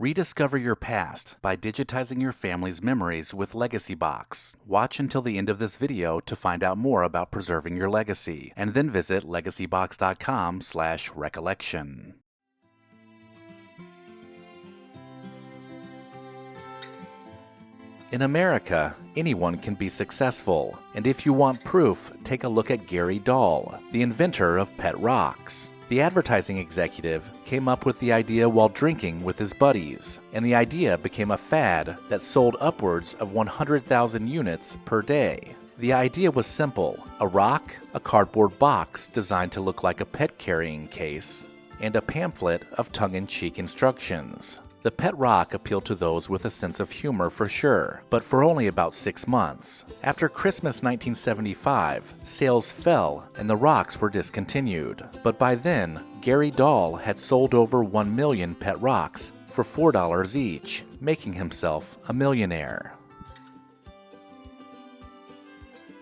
Rediscover your past by digitizing your family's memories with LEGACYBOX. Watch until the end of this video to find out more about preserving your legacy, and then visit legacybox.com/recollection. In America, anyone can be successful, and if you want proof, take a look at Gary Dahl, the inventor of pet rocks. The advertising executive came up with the idea while drinking with his buddies, and the idea became a fad that sold upwards of 100,000 units per day. The idea was simple: a rock, a cardboard box designed to look like a pet carrying case, and a pamphlet of tongue-in-cheek instructions. The pet rock appealed to those with a sense of humor for sure, but for only about 6 months. After Christmas 1975, sales fell and the rocks were discontinued. But by then, Gary Dahl had sold over 1 million pet rocks for $4 each, making himself a millionaire.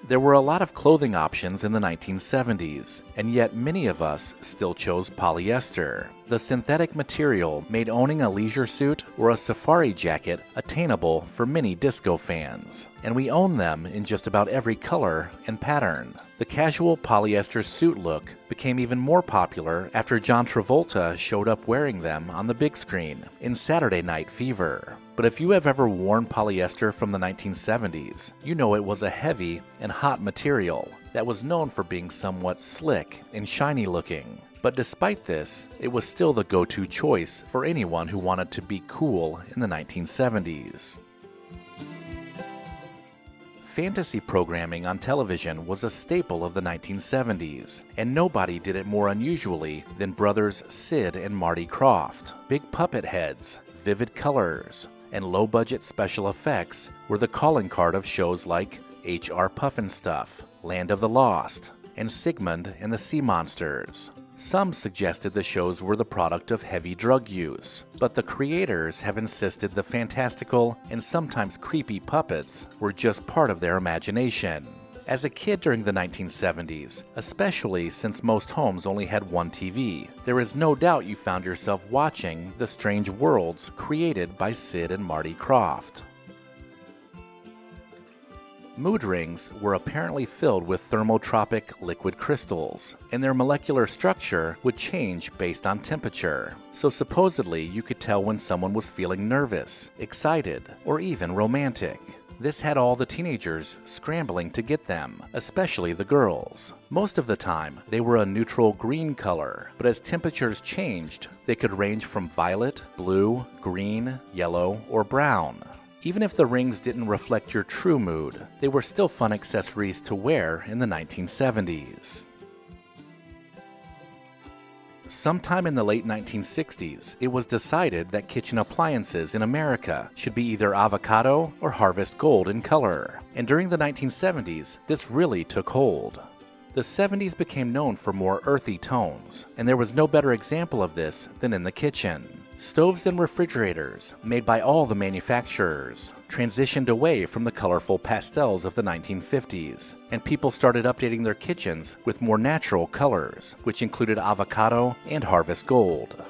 There were a lot of clothing options in the 1970s, and yet many of us still chose polyester. The synthetic material made owning a leisure suit or a safari jacket attainable for many disco fans, and we own them in just about every color and pattern. The casual polyester suit look became even more popular after John Travolta showed up wearing them on the big screen in Saturday Night Fever. But if you have ever worn polyester from the 1970s, you know it was a heavy and hot material that was known for being somewhat slick and shiny looking. But despite this, it was still the go-to choice for anyone who wanted to be cool in the 1970s. Fantasy programming on television was a staple of the 1970s, and nobody did it more unusually than brothers Sid and Marty Krofft. Big puppet heads, vivid colors, and low-budget special effects were the calling card of shows like H.R. Pufnstuf, Land of the Lost, and Sigmund and the Sea Monsters. Some suggested the shows were the product of heavy drug use, but the creators have insisted the fantastical and sometimes creepy puppets were just part of their imagination. As a kid during the 1970s, especially since most homes only had one TV, there is no doubt you found yourself watching the strange worlds created by Sid and Marty Krofft. Mood rings were apparently filled with thermotropic liquid crystals, and their molecular structure would change based on temperature. So supposedly you could tell when someone was feeling nervous, excited, or even romantic. This had all the teenagers scrambling to get them, especially the girls. Most of the time, they were a neutral green color, but as temperatures changed, they could range from violet, blue, green, yellow, or brown. Even if the rings didn't reflect your true mood, they were still fun accessories to wear in the 1970s. Sometime in the late 1960s, it was decided that kitchen appliances in America should be either avocado or harvest gold in color, and during the 1970s, this really took hold. The 70s became known for more earthy tones, and there was no better example of this than in the kitchen. Stoves and refrigerators, made by all the manufacturers, transitioned away from the colorful pastels of the 1950s, and people started updating their kitchens with more natural colors, which included avocado and harvest gold.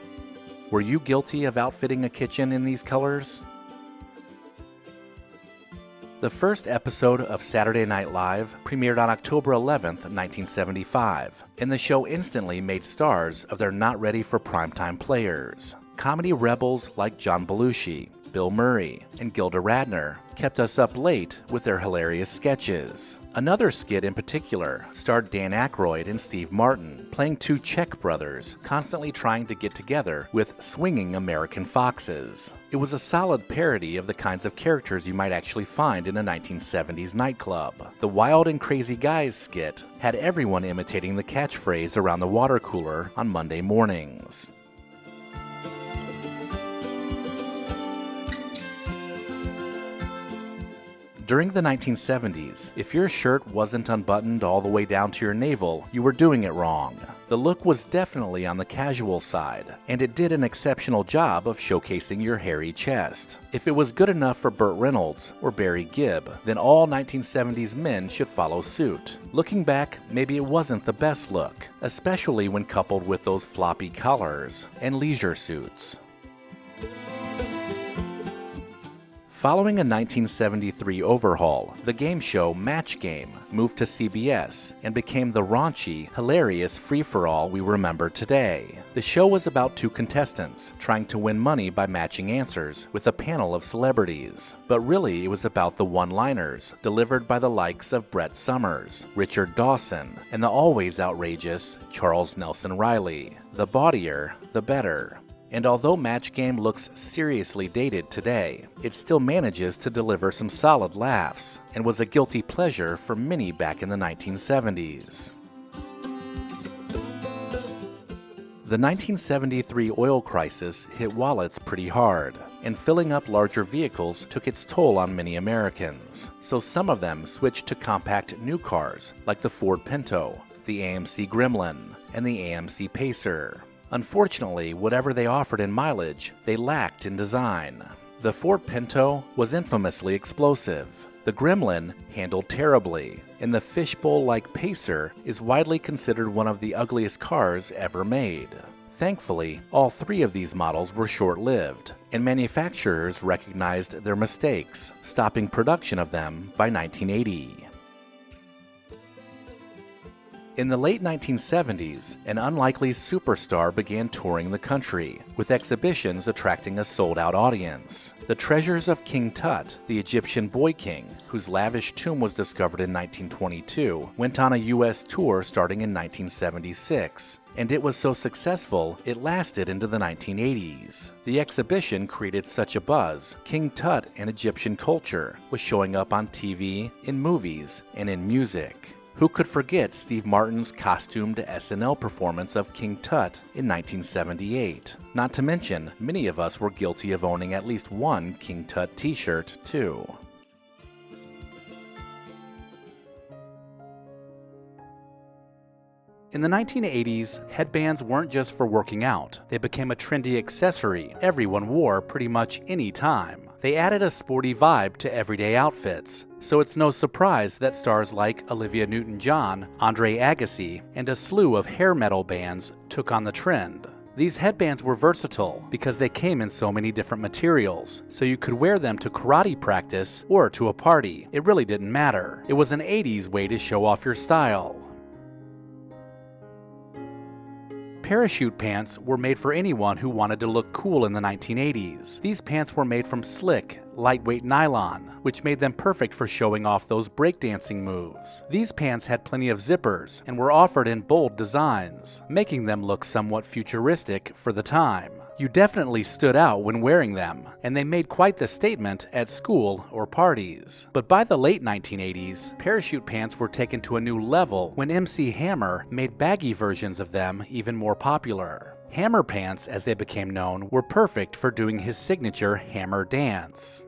Were you guilty of outfitting a kitchen in these colors? The first episode of Saturday Night Live premiered on October 11, 1975, and the show instantly made stars of their not-ready-for-primetime players. Comedy rebels like John Belushi, Bill Murray, and Gilda Radner kept us up late with their hilarious sketches. Another skit in particular starred Dan Aykroyd and Steve Martin, playing two Czech brothers, constantly trying to get together with swinging American foxes. It was a solid parody of the kinds of characters you might actually find in a 1970s nightclub. The Wild and Crazy Guys skit had everyone imitating the catchphrase around the water cooler on Monday mornings. During the 1970s, if your shirt wasn't unbuttoned all the way down to your navel, you were doing it wrong. The look was definitely on the casual side, and it did an exceptional job of showcasing your hairy chest. If it was good enough for Burt Reynolds or Barry Gibb, then all 1970s men should follow suit. Looking back, maybe it wasn't the best look, especially when coupled with those floppy collars and leisure suits. Following a 1973 overhaul, the game show Match Game moved to CBS and became the raunchy, hilarious free-for-all we remember today. The show was about two contestants trying to win money by matching answers with a panel of celebrities. But really, it was about the one-liners delivered by the likes of Brett Somers, Richard Dawson, and the always outrageous Charles Nelson Riley. The bawdier, the better. And although Match Game looks seriously dated today, it still manages to deliver some solid laughs and was a guilty pleasure for many back in the 1970s. The 1973 oil crisis hit wallets pretty hard, and filling up larger vehicles took its toll on many Americans. So some of them switched to compact new cars like the Ford Pinto, the AMC Gremlin, and the AMC Pacer. Unfortunately, whatever they offered in mileage, they lacked in design. The Ford Pinto was infamously explosive. The Gremlin handled terribly, and the fishbowl-like Pacer is widely considered one of the ugliest cars ever made. Thankfully, all three of these models were short-lived, and manufacturers recognized their mistakes, stopping production of them by 1980. In the late 1970s, an unlikely superstar began touring the country, with exhibitions attracting a sold-out audience. The treasures of King Tut, the Egyptian boy king, whose lavish tomb was discovered in 1922, went on a U.S. tour starting in 1976. And it was so successful, it lasted into the 1980s. The exhibition created such a buzz, King Tut and Egyptian culture was showing up on TV, in movies, and in music. Who could forget Steve Martin's costumed SNL performance of King Tut in 1978? Not to mention, many of us were guilty of owning at least one King Tut t-shirt, too. In the 1980s, headbands weren't just for working out. They became a trendy accessory everyone wore pretty much any time. They added a sporty vibe to everyday outfits, so it's no surprise that stars like Olivia Newton-John, Andre Agassi, and a slew of hair metal bands took on the trend. These headbands were versatile because they came in so many different materials, so you could wear them to karate practice or to a party. It really didn't matter. It was an 80s way to show off your style. Parachute pants were made for anyone who wanted to look cool in the 1980s. These pants were made from slick, lightweight nylon, which made them perfect for showing off those breakdancing moves. These pants had plenty of zippers and were offered in bold designs, making them look somewhat futuristic for the time. You definitely stood out when wearing them, and they made quite the statement at school or parties. But by the late 1980s, parachute pants were taken to a new level when MC Hammer made baggy versions of them even more popular. Hammer pants, as they became known, were perfect for doing his signature Hammer dance.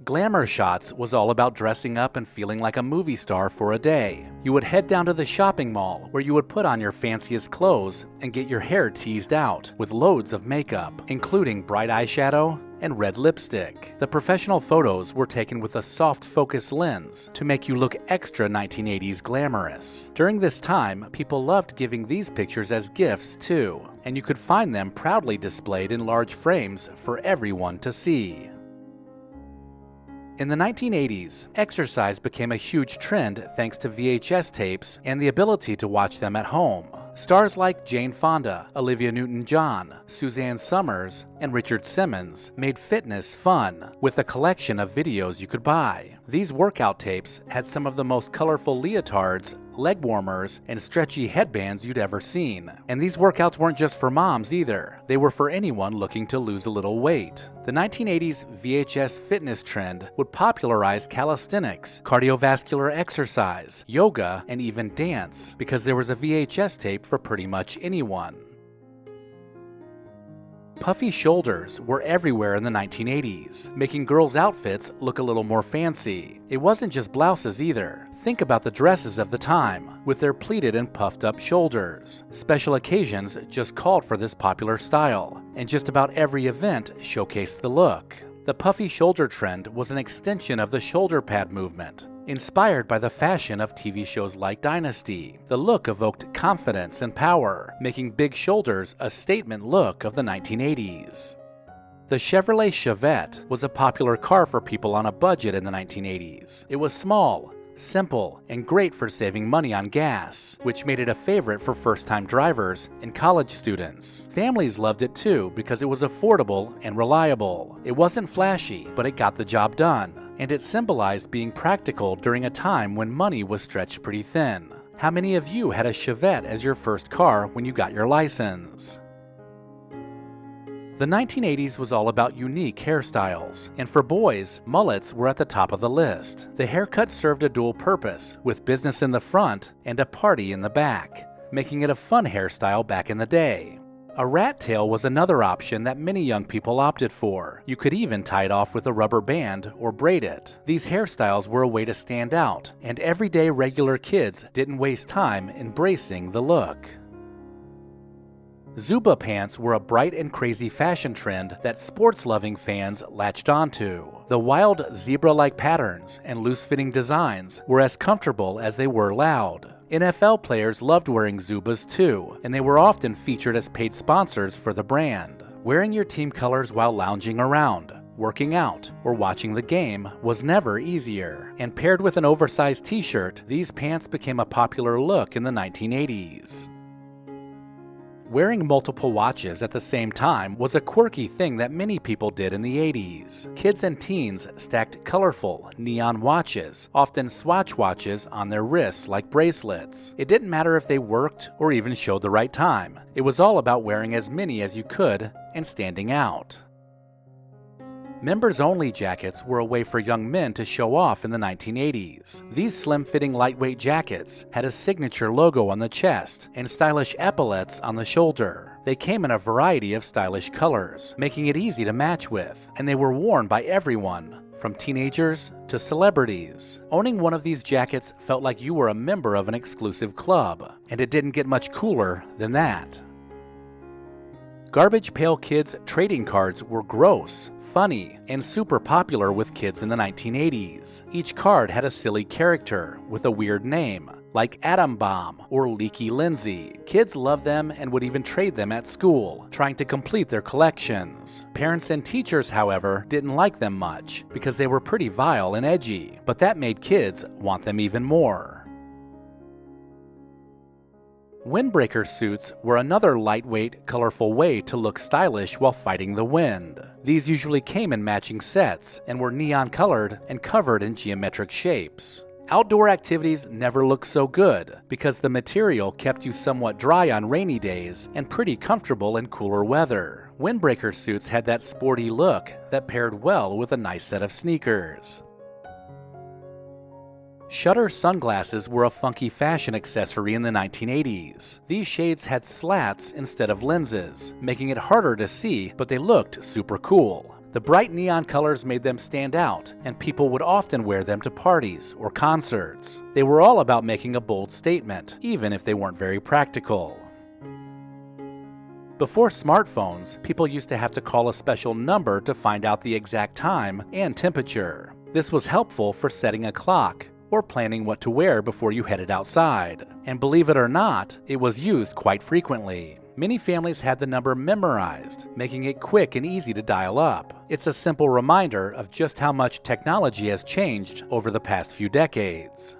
Glamour Shots was all about dressing up and feeling like a movie star for a day. You would head down to the shopping mall, where you would put on your fanciest clothes and get your hair teased out with loads of makeup, including bright eyeshadow and red lipstick. The professional photos were taken with a soft focus lens to make you look extra 1980s glamorous. During this time, people loved giving these pictures as gifts too, and you could find them proudly displayed in large frames for everyone to see. In the 1980s, exercise became a huge trend thanks to VHS tapes and the ability to watch them at home. Stars like Jane Fonda, Olivia Newton-John, Suzanne Summers, and Richard Simmons made fitness fun with a collection of videos you could buy. These workout tapes had some of the most colorful leotards, leg warmers, and stretchy headbands you'd ever seen. And these workouts weren't just for moms either. They were for anyone looking to lose a little weight. The 1980s VHS fitness trend would popularize calisthenics, cardiovascular exercise, yoga, and even dance, because there was a VHS tape for pretty much anyone. Puffy shoulders were everywhere in the 1980s, making girls' outfits look a little more fancy. It wasn't just blouses either. Think about the dresses of the time, with their pleated and puffed up shoulders. Special occasions just called for this popular style, and just about every event showcased the look. The puffy shoulder trend was an extension of the shoulder pad movement. Inspired by the fashion of TV shows like Dynasty, the look evoked confidence and power, making big shoulders a statement look of the 1980s. The Chevrolet Chevette was a popular car for people on a budget in the 1980s. It was small, simple, and great for saving money on gas, which made it a favorite for first-time drivers and college students. Families loved it too because it was affordable and reliable. It wasn't flashy, but it got the job done, and it symbolized being practical during a time when money was stretched pretty thin. How many of you had a Chevette as your first car when you got your license? The 1980s was all about unique hairstyles, and for boys, mullets were at the top of the list. The haircut served a dual purpose, with business in the front and a party in the back, making it a fun hairstyle back in the day. A rat tail was another option that many young people opted for. You could even tie it off with a rubber band or braid it. These hairstyles were a way to stand out, and everyday regular kids didn't waste time embracing the look. Zubaz pants were a bright and crazy fashion trend that sports-loving fans latched onto. The wild zebra-like patterns and loose-fitting designs were as comfortable as they were loud. NFL players loved wearing Zubaz too, and they were often featured as paid sponsors for the brand. Wearing your team colors while lounging around, working out, or watching the game was never easier. And paired with an oversized t-shirt, these pants became a popular look in the 1980s. Wearing multiple watches at the same time was a quirky thing that many people did in the 80s. Kids and teens stacked colorful, neon watches, often swatch watches, on their wrists like bracelets. It didn't matter if they worked or even showed the right time. It was all about wearing as many as you could and standing out. Members-only jackets were a way for young men to show off in the 1980s. These slim-fitting lightweight jackets had a signature logo on the chest and stylish epaulettes on the shoulder. They came in a variety of stylish colors, making it easy to match with, and they were worn by everyone, from teenagers to celebrities. Owning one of these jackets felt like you were a member of an exclusive club, and it didn't get much cooler than that. Garbage Pail Kids trading cards were gross, funny, and super popular with kids in the 1980s. Each card had a silly character with a weird name, like Atom Bomb or Leaky Lindsay. Kids loved them and would even trade them at school, trying to complete their collections. Parents and teachers, however, didn't like them much because they were pretty vile and edgy, but that made kids want them even more. Windbreaker suits were another lightweight, colorful way to look stylish while fighting the wind. These usually came in matching sets and were neon colored and covered in geometric shapes. Outdoor activities never looked so good because the material kept you somewhat dry on rainy days and pretty comfortable in cooler weather. Windbreaker suits had that sporty look that paired well with a nice set of sneakers. Shutter sunglasses were a funky fashion accessory in the 1980s. These shades had slats instead of lenses, making it harder to see, but they looked super cool. The bright neon colors made them stand out, and people would often wear them to parties or concerts. They were all about making a bold statement, even if they weren't very practical. Before smartphones, people used to have to call a special number to find out the exact time and temperature. This was helpful for setting a clock or planning what to wear before you headed outside. And believe it or not, it was used quite frequently. Many families had the number memorized, making it quick and easy to dial up. It's a simple reminder of just how much technology has changed over the past few decades.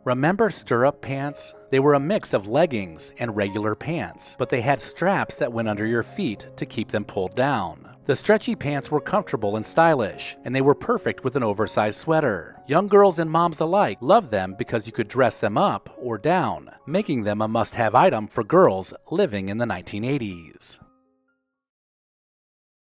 Remember Stirrup pants? They were a mix of leggings and regular pants, but they had straps that went under your feet to keep them pulled down. The stretchy pants were comfortable and stylish, and they were perfect with an oversized sweater. Young girls and moms alike loved them because you could dress them up or down, making them a must-have item for girls living in the 1980s.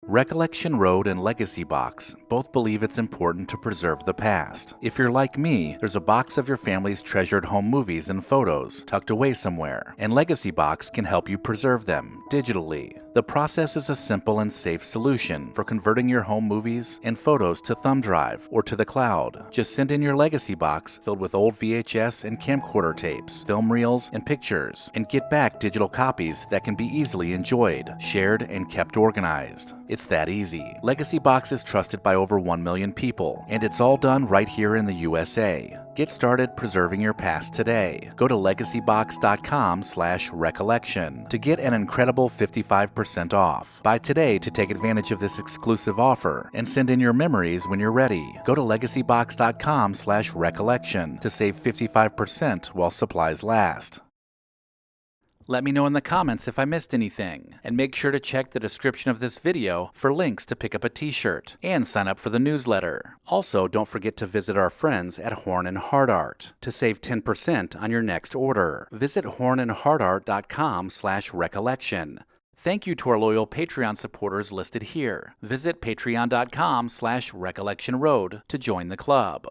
Recollection Road and LEGACYBOX both believe it's important to preserve the past. If you're like me, there's a box of your family's treasured home movies and photos tucked away somewhere, and LEGACYBOX can help you preserve them digitally. The process is a simple and safe solution for converting your home movies and photos to thumb drive or to the cloud. Just send in your LEGACYBOX filled with old VHS and camcorder tapes, film reels, and pictures, and get back digital copies that can be easily enjoyed, shared, and kept organized. It's that easy. LEGACYBOX is trusted by over 1 million people, and it's all done right here in the USA. Get started preserving your past today. Go to LEGACYBOX.com/recollection to get an incredible 55% off. Buy today to take advantage of this exclusive offer and send in your memories when you're ready. Go to LEGACYBOX.com/recollection to save 55% while supplies last. Let me know in the comments if I missed anything, and make sure to check the description of this video for links to pick up a t-shirt and sign up for the newsletter. Also, don't forget to visit our friends at Horn & Hardart to save 10% on your next order. Visit hornandhardart.com/recollection. Thank you to our loyal Patreon supporters listed here. Visit patreon.com/recollectionroad to join the club.